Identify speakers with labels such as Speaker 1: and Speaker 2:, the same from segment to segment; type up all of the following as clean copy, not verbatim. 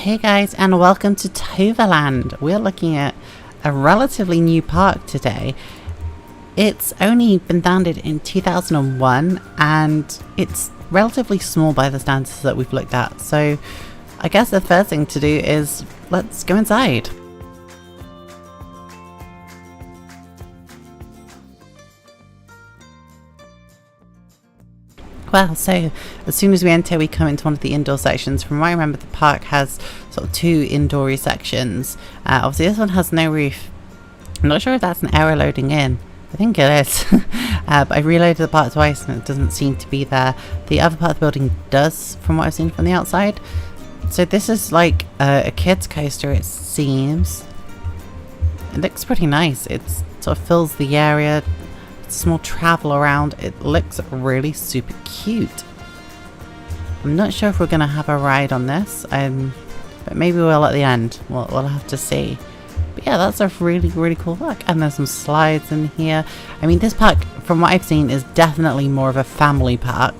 Speaker 1: Hey guys, and welcome to Toverland. We're looking at a relatively new park today. It's only been founded in 2001 and it's relatively small by the standards that we've looked at. So I guess the first thing to do is let's go inside. Well, so as soon as we enter, we come into one of the indoor sections. From what I remember, the park has sort of two indoory sections. Obviously, this one has no roof. I'm not sure if that's an error loading in. I think it is. But I reloaded the part twice and it doesn't seem to be there. The other part of the building does, from what I've seen from the outside. So this is like a kid's coaster, it seems. It looks pretty nice. It sort of fills the area. Small travel around. It looks really super cute. I'm not sure if we're gonna have a ride on this, but maybe we'll at the end. We'll have to see. But yeah, that's a really cool look. And there's some slides in here. I mean, this park, from what I've seen, is definitely more of a family park,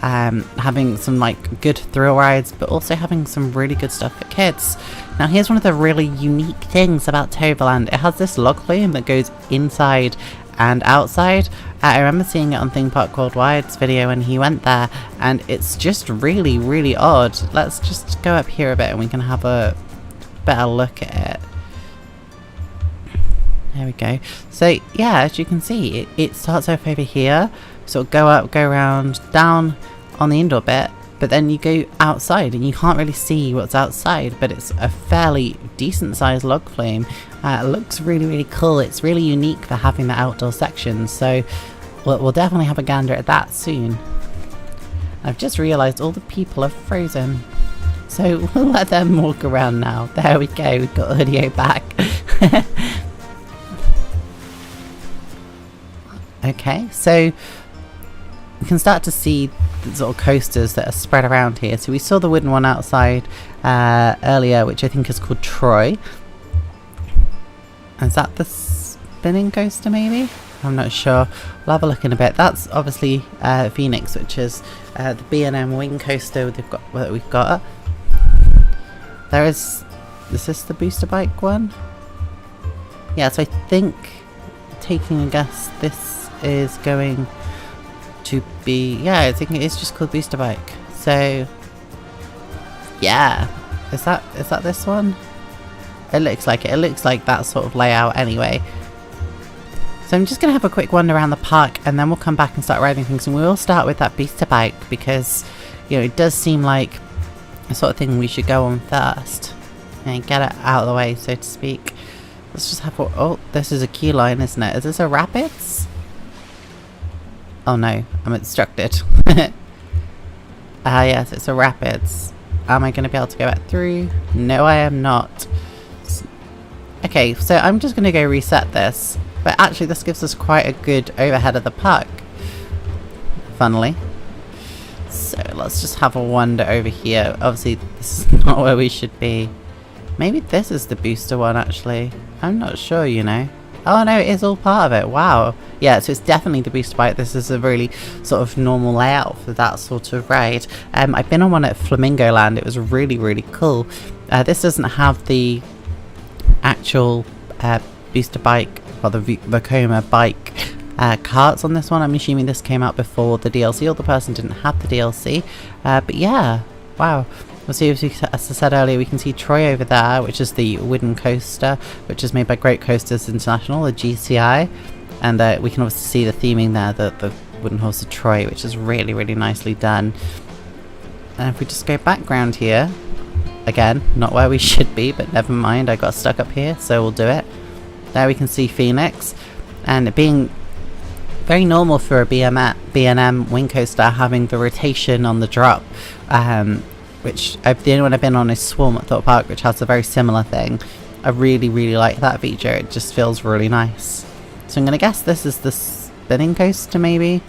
Speaker 1: having some like good thrill rides, but also having some really good stuff for kids. Now here's one of the really unique things about Toverland. It has this log flume that goes inside and outside. I remember seeing it on Theme Park Worldwide's video when he went there, and it's just really odd. Let's just go up here a bit and we can have a better look at it. There we go. So yeah, as you can see, it starts off over here, sort of go up, go around, down on the indoor bit, but then you go outside and you can't really see what's outside, but it's a fairly decent sized log flume. It looks really cool. It's really unique for having the outdoor section, so we'll definitely have a gander at that soon. I've just realised all the people are frozen, so we'll let them walk around now. There we go, we've got audio back. Okay, so we can start to see the sort of coasters that are spread around here. So we saw the wooden one outside earlier, which I think is called Troy. Is that the spinning coaster maybe? I'm not sure. We'll have a look in a bit. That's obviously Phoenix, which is the B&M wing coaster that we've got. There is this the booster bike one? Yeah, so I think, taking a guess, this is going to be, yeah, I think it is just called booster bike. So yeah, is that this one? It looks like it. It looks like that sort of layout anyway. So I'm just going to have a quick wander around the park and then we'll come back and start riding things. And we'll start with that booster bike because, you know, it does seem like the sort of thing we should go on first and get it out of the way, so to speak. Let's just have a... Oh, this is a queue line, isn't it? Is this a rapids? Oh no, I'm obstructed. Yes, it's a rapids. Am I going to be able to go back through? No, I am not. Okay, so I'm just going to go reset this. But actually this gives us quite a good overhead of the park, funnily. So let's just have a wander over here. Obviously this is not where we should be. Maybe this is the booster one actually. I'm not sure, you know. Oh no, it is all part of it. Wow. Yeah, so it's definitely the booster bike. This is a really sort of normal layout for that sort of ride. I've been on one at Flamingo Land. It was really cool. This doesn't have the actual booster bike or the Vekoma bike carts on this one. I'm assuming this came out before the DLC, or the person didn't have the DLC. But yeah, wow. We'll see, as I said earlier, we can see Troy over there, which is the wooden coaster, which is made by Great Coasters International, the GCI. And we can obviously see the theming there, the wooden horse of Troy, which is really nicely done. And if we just go background here, again, not where we should be, but never mind, I got stuck up here, so we'll do it. There we can see Phoenix, and it being very normal for a B&M wing coaster having the rotation on the drop, which the only one I've been on is Swarm at Thorpe Park, which has a very similar thing. I really like that feature. It just feels really nice. So I'm going to guess this is the spinning coaster maybe.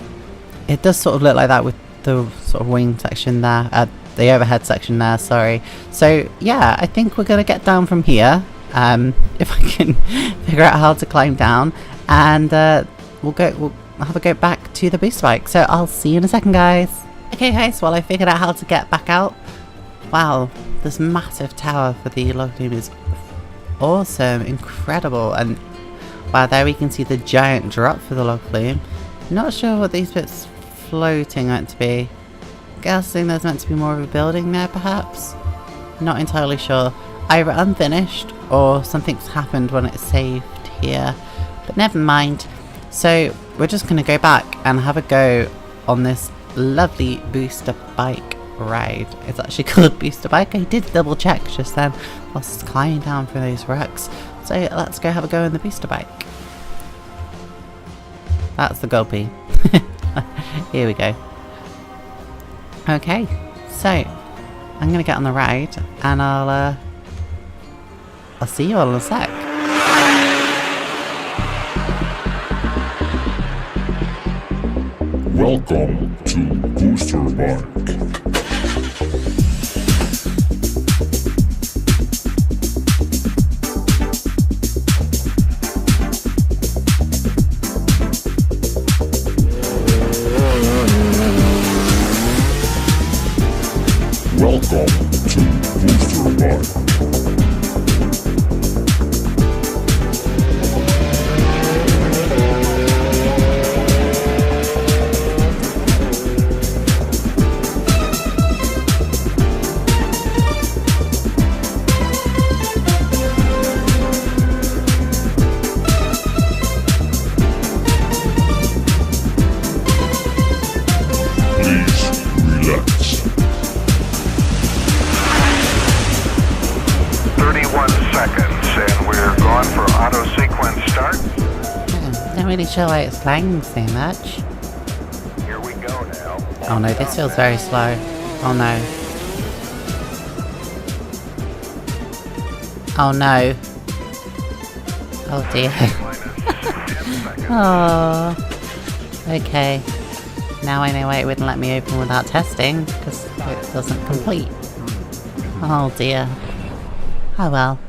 Speaker 1: It does sort of look like that with the sort of wing section there, the overhead section there, sorry. So yeah, I think we're going to get down from here, if I can figure out how to climb down, and we'll have a go back to the booster bike. So I'll see you in a second, guys. Okay guys, well I figured out how to get back out. wow, this massive tower for the log flume is awesome, incredible, and wow, there we can see the giant drop for the log flume. Not sure what these bits floating meant to be. Guessing there's meant to be more of a building there, perhaps? Not entirely sure. Either unfinished or something's happened when it's saved here. But never mind. So we're just going to go back and have a go on this lovely booster bike ride. It's actually called booster bike. I did double check just then whilst climbing down through those rocks. So let's go have a go on the booster bike. That's the gulpy. Here we go. Okay, so I'm gonna get on the ride and I'll see you all in a sec.
Speaker 2: Welcome to Booster Bike. Welcome to Booster Bike.
Speaker 1: Really sure why it's lagging so much.
Speaker 3: Here we go now.
Speaker 1: Oh no, this feels very slow. Oh no. Oh no. Oh dear. Oh. Okay. Now I know why it wouldn't let me open without testing, because it doesn't complete. Oh dear. Oh well.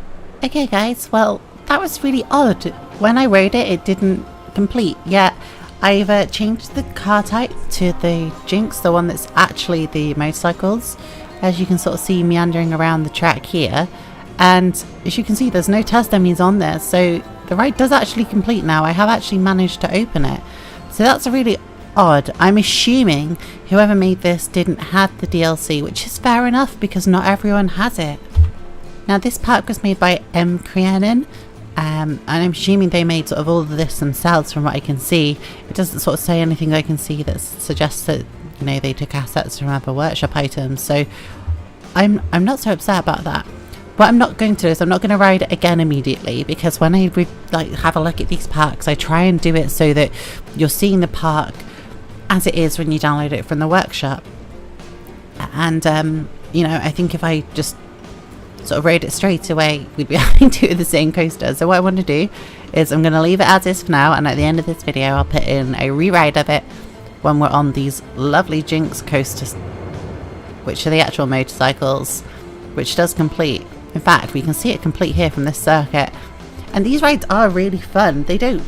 Speaker 1: Okay guys, well, that was really odd. When I rode it, it didn't complete yet. I've changed the car type to the Jinx, the one that's actually the motorcycles, as you can sort of see meandering around the track here, and as you can see there's no test dummies on there, so the ride does actually complete now. I have actually managed to open it, so that's really odd. I'm assuming whoever made this didn't have the DLC, which is fair enough because not everyone has it. Now this park was made by m.crienen, and I'm assuming they made sort of all of this themselves from what I can see. It doesn't sort of say anything I can see that suggests that, you know, they took assets from other workshop items, so I'm not so upset about that. What I'm not going to do is I'm not going to ride it again immediately, because when I have a look at these parks, I try and do it so that you're seeing the park as it is when you download it from the workshop. And you know, I think if I just sort of rode it straight away, we'd be having to do the same coaster. So what I want to do is I'm going to leave it as is for now, and at the end of this video I'll put in a re-ride of it when we're on these lovely Jinx coasters, which are the actual motorcycles, which does complete. In fact, we can see it complete here from this circuit, and these rides are really fun. I don't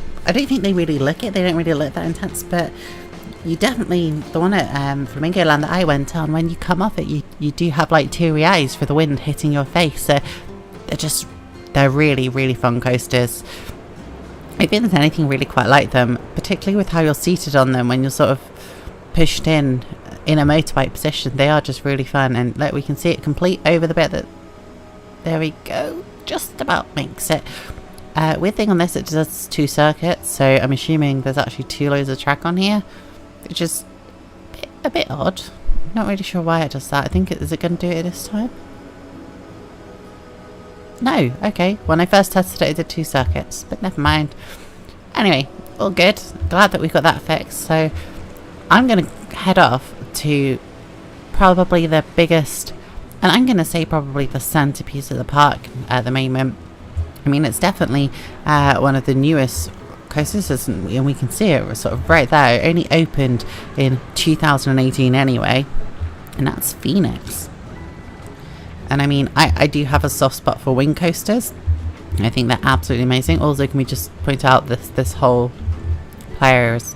Speaker 1: think they really look it, they don't really look that intense, but you definitely, the one at Flamingo Land that I went on, when you come off it, you do have like teary eyes for the wind hitting your face. So they're really, really fun coasters. I think there's anything really quite like them, particularly with how you're seated on them when you're sort of pushed in a motorbike position. They are just really fun, and look, we can see it complete over the bit that, there we go, just about makes it. Weird thing on this, it does 2 circuits, so I'm assuming there's actually 2 loads of track on here, which is a bit odd. Not really sure why it does that. I think is it going to do it this time? No, okay. When I first tested it, it did 2 circuits, but never mind. Anyway, all good. Glad that we got that fixed. So I'm going to head off to probably the biggest, and I'm going to say probably the centerpiece of the park at the moment. I mean, it's definitely one of the newest coasters, and we can see it sort of right there. It only opened in 2018 anyway, and that's Phoenix. And I mean, I do have a soft spot for wing coasters. I think they're absolutely amazing. Also, can we just point out this whole player is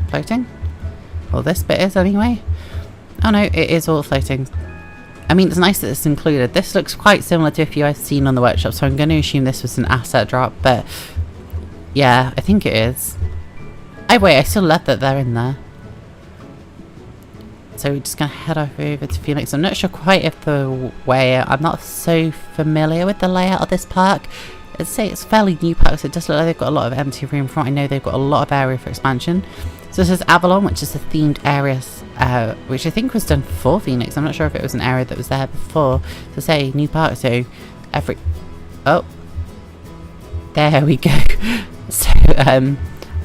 Speaker 1: floating? Well, this bit is anyway. Oh no, it is all floating. I mean, it's nice that it's included. This looks quite similar to a few I've seen on the workshop, so I'm going to assume this was an asset drop, but yeah, I think it is. Wait, I still love that they're in there. So we're just going to head over to Phoenix. I'm not sure quite if the way... I'm not so familiar with the layout of this park. I'd say it's fairly new park, so it does look like they've got a lot of empty room front. I know they've got a lot of area for expansion. So this is Avalon, which is a themed area, which I think was done for Phoenix. I'm not sure if it was an area that was there before. So say, new park, so every... Oh. There we go. So,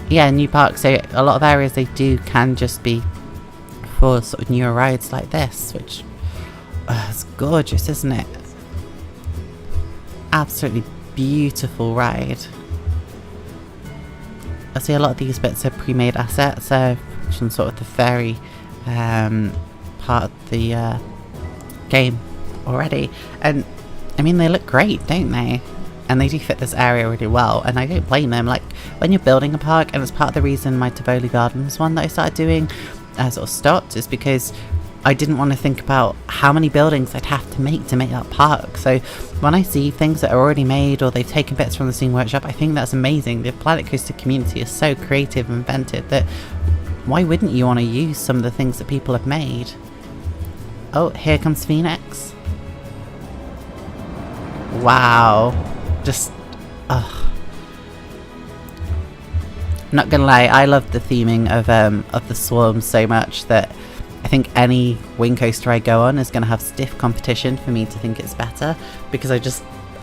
Speaker 1: yeah, new park. So a lot of areas they do can just be for sort of newer rides like this, which it's gorgeous, isn't it? Absolutely beautiful ride. I see a lot of these bits are pre-made assets, from sort of the ferry part of the game already, and I mean they look great, don't they? And they do fit this area really well, and I don't blame them. Like, when you're building a park, and it's part of the reason my Tivoli Gardens one that I started doing sort of stopped, is because I didn't want to think about how many buildings I'd have to make that park. So when I see things that are already made, or they've taken bits from the Steam Workshop, I think that's amazing. The Planet Coaster community is so creative and inventive that why wouldn't you want to use some of the things that people have made? Oh, here comes Phoenix. Wow. Just, not gonna lie, I love the theming of the Swarm so much that I think any wing coaster I go on is gonna have stiff competition for me to think it's better, because I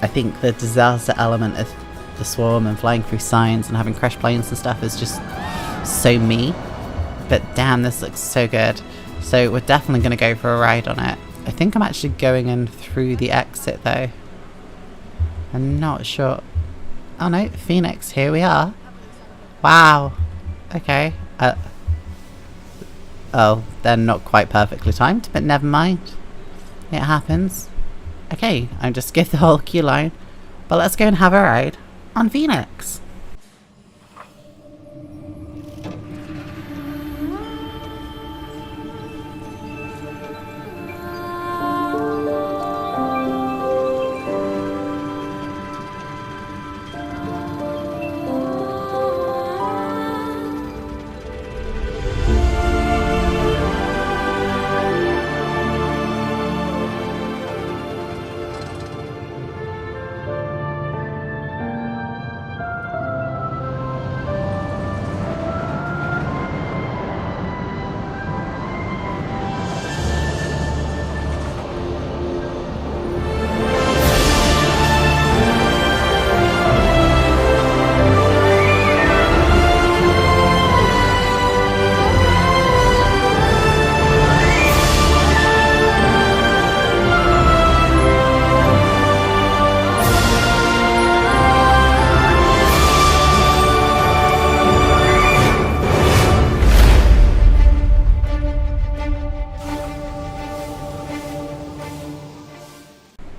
Speaker 1: think the disaster element of the Swarm and flying through signs and having crash planes and stuff is just so me. But damn, this looks so good. So we're definitely gonna go for a ride on it. I think I'm actually going in through the exit though. I'm not sure. Oh no, Phoenix, here we are. Wow. Okay. Oh, they're not quite perfectly timed, but never mind. It happens. Okay, I just skipped the whole queue line. But let's go and have a ride on Phoenix.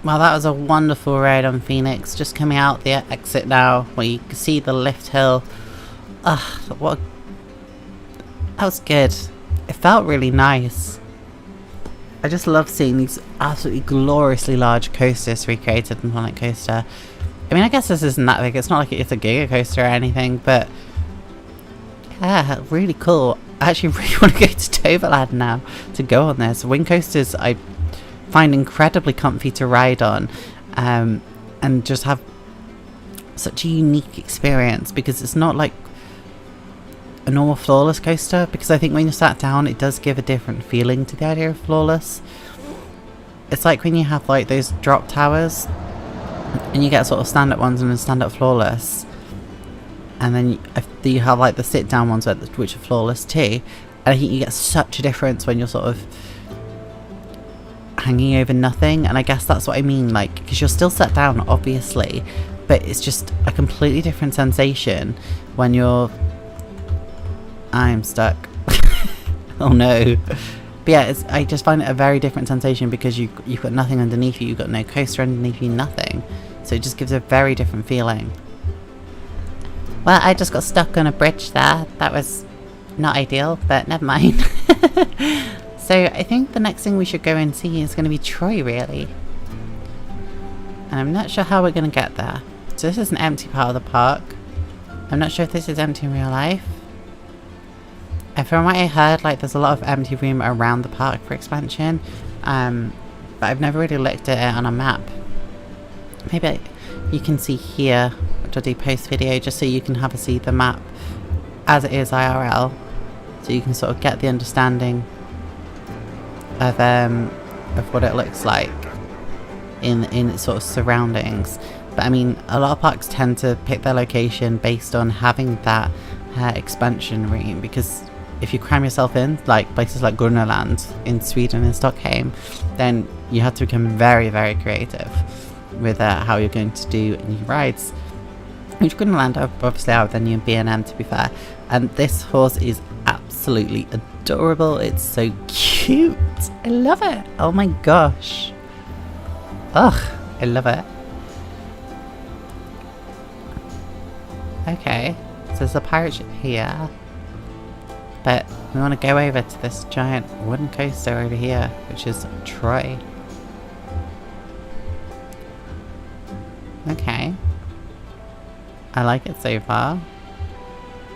Speaker 1: Well, that was a wonderful ride on Phoenix. Just coming out the exit now, where you can see the lift hill. That was good. It felt really nice. I just love seeing these absolutely gloriously large coasters recreated in Planet Coaster. I mean, I guess this isn't that big. It's not like it's a giga coaster or anything, but yeah, really cool. I actually really want to go to Toverland now to go on this. Wing coasters I find incredibly comfy to ride on, and just have such a unique experience, because it's not like a normal Flawless coaster, because I think when you're sat down it does give a different feeling to the idea of Flawless. It's like when you have like those drop towers and you get sort of stand-up ones and then stand-up Flawless, and then you have like the sit-down ones which are Flawless too, and I think you get such a difference when you're sort of hanging over nothing. And I guess that's what I mean, like, because you're still sat down obviously, but it's just a completely different sensation when you're... I'm stuck. Oh no. But yeah, I just find it a very different sensation, because you've got nothing underneath you, you've got no coaster underneath you, nothing. So it just gives a very different feeling. Well, I just got stuck on a bridge there. That was not ideal, but never mind. So I think the next thing we should go and see is going to be Troy, really. And I'm not sure how we're going to get there. So this is an empty part of the park. I'm not sure if this is empty in real life. And from what I heard, like, there's a lot of empty room around the park for expansion. But I've never really looked at it on a map. Maybe you can see here, which I'll do post video, just so you can have a see the map as it is IRL. So you can sort of get the understanding of what it looks like in its sort of surroundings. But I mean, a lot of parks tend to pick their location based on having that expansion room, because if you cram yourself in, like places like Toverland in Sweden and Stockholm, then you have to become very, very creative with how you're going to do new rides, which Toverland obviously are than your B&M, to be fair. And this horse is absolutely adorable. It's so cute. I love it. Oh my gosh. Ugh, I love it. Okay, so there's a pirate ship here, but we want to go over to this giant wooden coaster over here, which is Troy. Okay, I like it so far.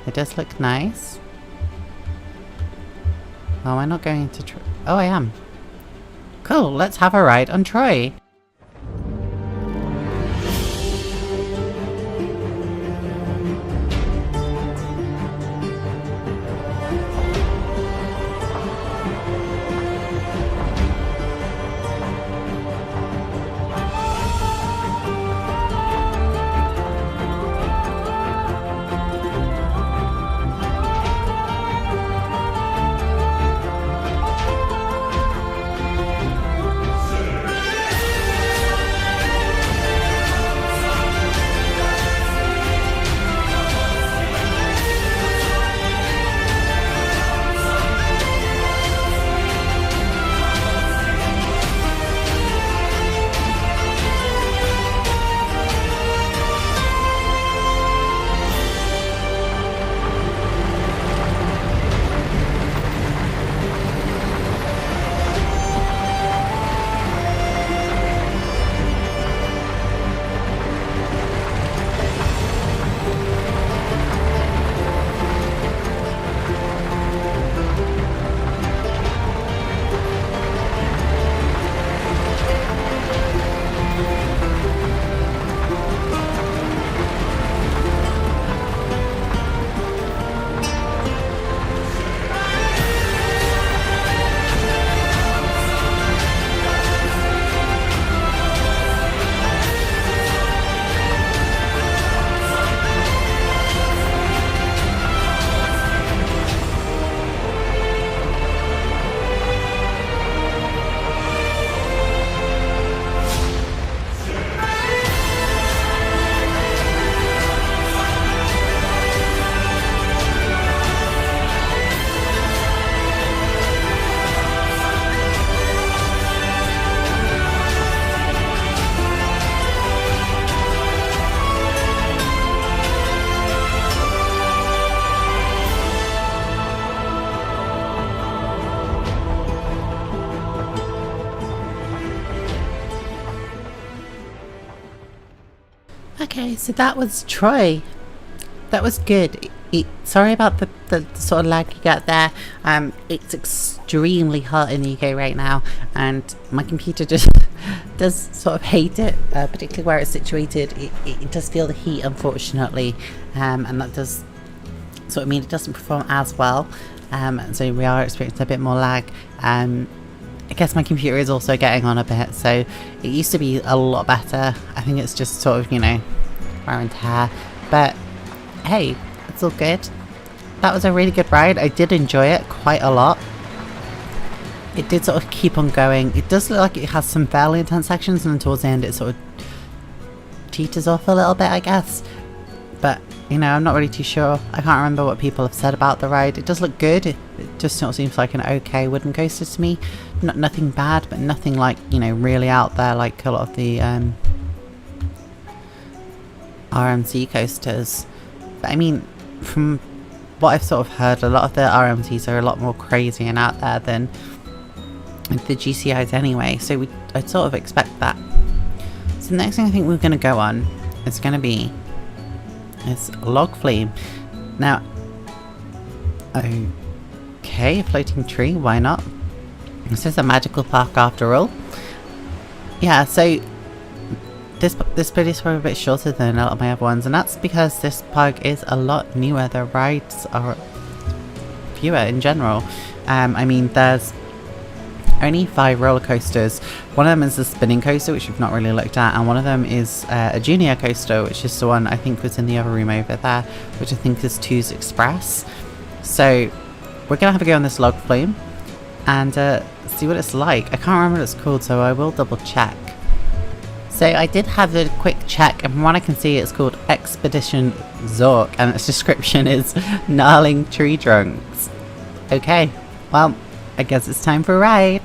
Speaker 1: It does look nice. Oh, am I not going to Troy? Oh, I am. Cool, let's have a ride on Troy. Okay, so that was Troy. That was good. Sorry about the sort of lag you get there. It's extremely hot in the UK right now, and my computer just does sort of hate it, particularly where it's situated. It does feel the heat, unfortunately, and that does sort of mean it doesn't perform as well. So we are experiencing a bit more lag. I guess my computer is also getting on a bit, so it used to be a lot better. I think it's just sort of, you know, wear and tear. But hey, it's all good. That was a really good ride. I did enjoy it quite a lot. It did sort of keep on going. It does look like it has some fairly intense sections, and then towards the end it sort of teeters off a little bit, I guess. But, you know, I'm not really too sure. I can't remember what people have said about the ride. It does look good. It just sort of seems like an okay wooden coaster to me. Nothing bad, but nothing like, you know, really out there like a lot of the RMC coasters. But I mean, from what I've sort of heard, a lot of the RMCs are a lot more crazy and out there than the GCIs anyway, so I'd sort of expect that. So the next thing I think we're going to go on is going to be this log flume. Now, okay, a floating tree, why not? This is a magical park after all. Yeah, so this video is probably a bit shorter than a lot of my other ones, and that's because this park is a lot newer. The rides are fewer in general. I mean, there's only 5 roller coasters. One of them is the spinning coaster, which we've not really looked at, and one of them is a junior coaster, which is the one I think was in the other room over there, which I think is Two's Express. So we're gonna have a go on this log flume and see what it's like. I can't remember what it's called, so I will double check. So I did have a quick check, and from what I can see it's called Expedition Zork, and its description is gnarling tree trunks. Okay, well, I guess it's time for a ride.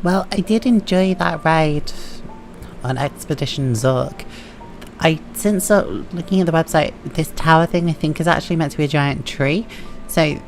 Speaker 1: Well, I did enjoy that ride on Expedition Zork. Since looking at the website, this tower thing I think is actually meant to be a giant tree. So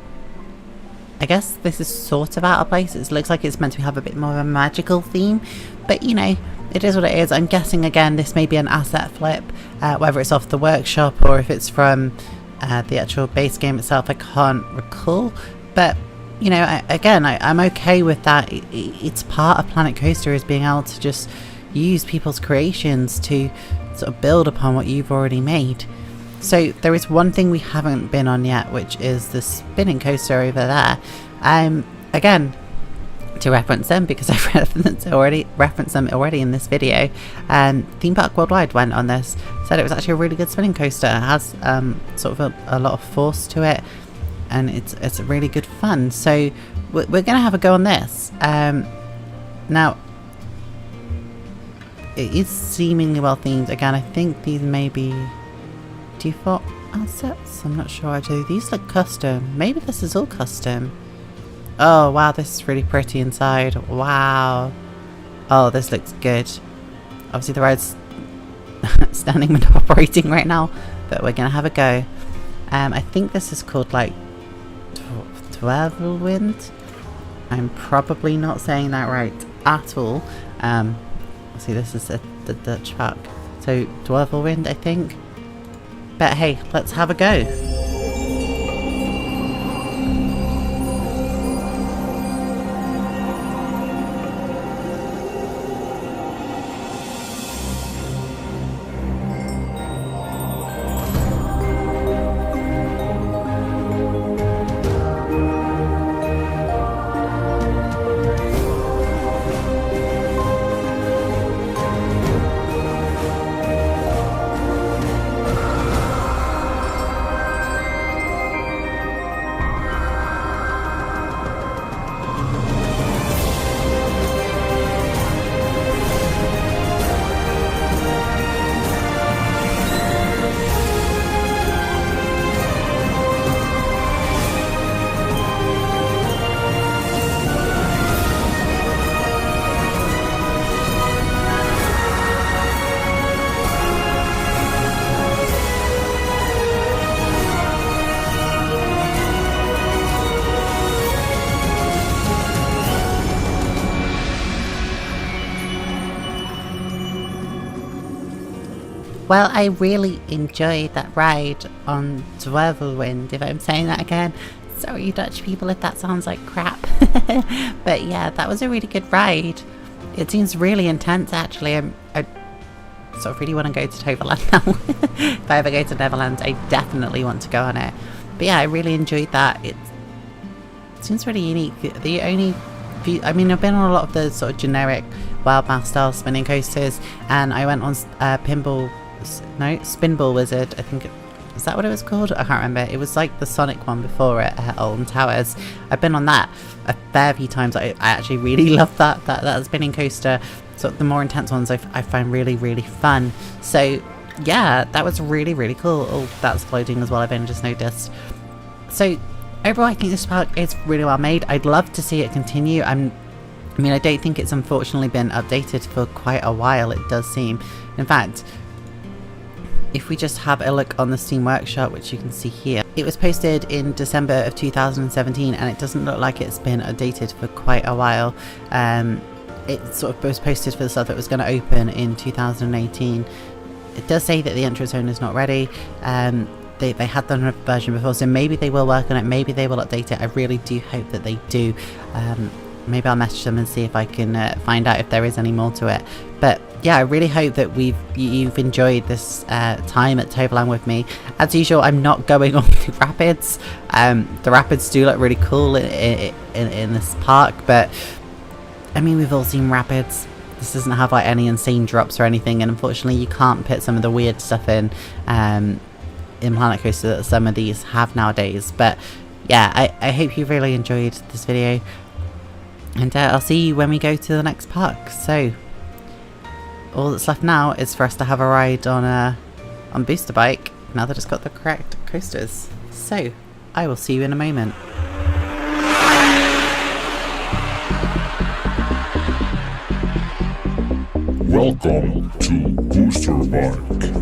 Speaker 1: I guess this is sort of out of place. It looks like it's meant to have a bit more of a magical theme. But you know, it is what it is. I'm guessing again this may be an asset flip, whether it's off the workshop or if it's from the actual base game itself. I can't recall. But you know, I'm okay with that. It's part of Planet Coaster is being able to just use people's creations to sort of build upon what you've already made. So there is one thing we haven't been on yet, which is the spinning coaster over there. Again, to reference them because I've referenced them already in this video. Theme Park Worldwide went on this, said it was actually a really good spinning coaster. It has sort of a lot of force to it, and it's really good fun. So we're gonna have a go on this. Now it is seemingly well themed. Again, I think these may be default assets? I'm not sure actually. These look custom. Maybe this is all custom. Oh wow, this is really pretty inside. Wow. Oh, this looks good. Obviously the ride's standing and operating right now, but we're gonna have a go. I think this is called like Toverland. I'm probably not saying that right at all. See, this is the Dutch park. So Toverland, I think. But hey, let's have a go. Well, I really enjoyed that ride on Toverland, if I'm saying that again. Sorry, Dutch people, if that sounds like crap. But yeah, that was a really good ride. It seems really intense, actually. I sort of really want to go to Toverland now. If I ever go to Neverland, I definitely want to go on it. But yeah, I really enjoyed that. It seems really unique. The only few, I mean, I've been on a lot of the sort of generic Wild Mouse style spinning coasters, and I went on Spinball Wizard, I think. Is that what it was called? I can't remember. It was like the Sonic one before it at Alton Towers. I've been on that a fair few times. I actually really love that spinning coaster. So the more intense ones I find really, really fun. So yeah, that was really, really cool. Oh, that's floating as well, I've only just noticed. So overall, I think this park is really well made. I'd love to see it continue. I mean, I don't think it's unfortunately been updated for quite a while, it does seem. In fact, if we just have a look on the Steam Workshop, which you can see here, it was posted in December of 2017, and it doesn't look like it's been updated for quite a while. It sort of was posted for the stuff that was going to open in 2018. It does say that the entrance zone is not ready. They had done a version before, so maybe they will work on it, maybe they will update it. I really do hope that they do. Maybe I'll message them and see if I can find out if there is any more to it. But yeah, I really hope that you've enjoyed this time at Toverland with me. As usual, I'm not going on the rapids. The rapids do look really cool in this park, but I mean, we've all seen rapids. This doesn't have like any insane drops or anything, and unfortunately you can't put some of the weird stuff in Planet Coaster that some of these have nowadays. But yeah, I hope you really enjoyed this video, and I'll see you when we go to the next park. So all that's left now is for us to have a ride on Booster Bike, now that it's got the correct coasters. So I will see you in a moment.
Speaker 2: Welcome to Booster Bike.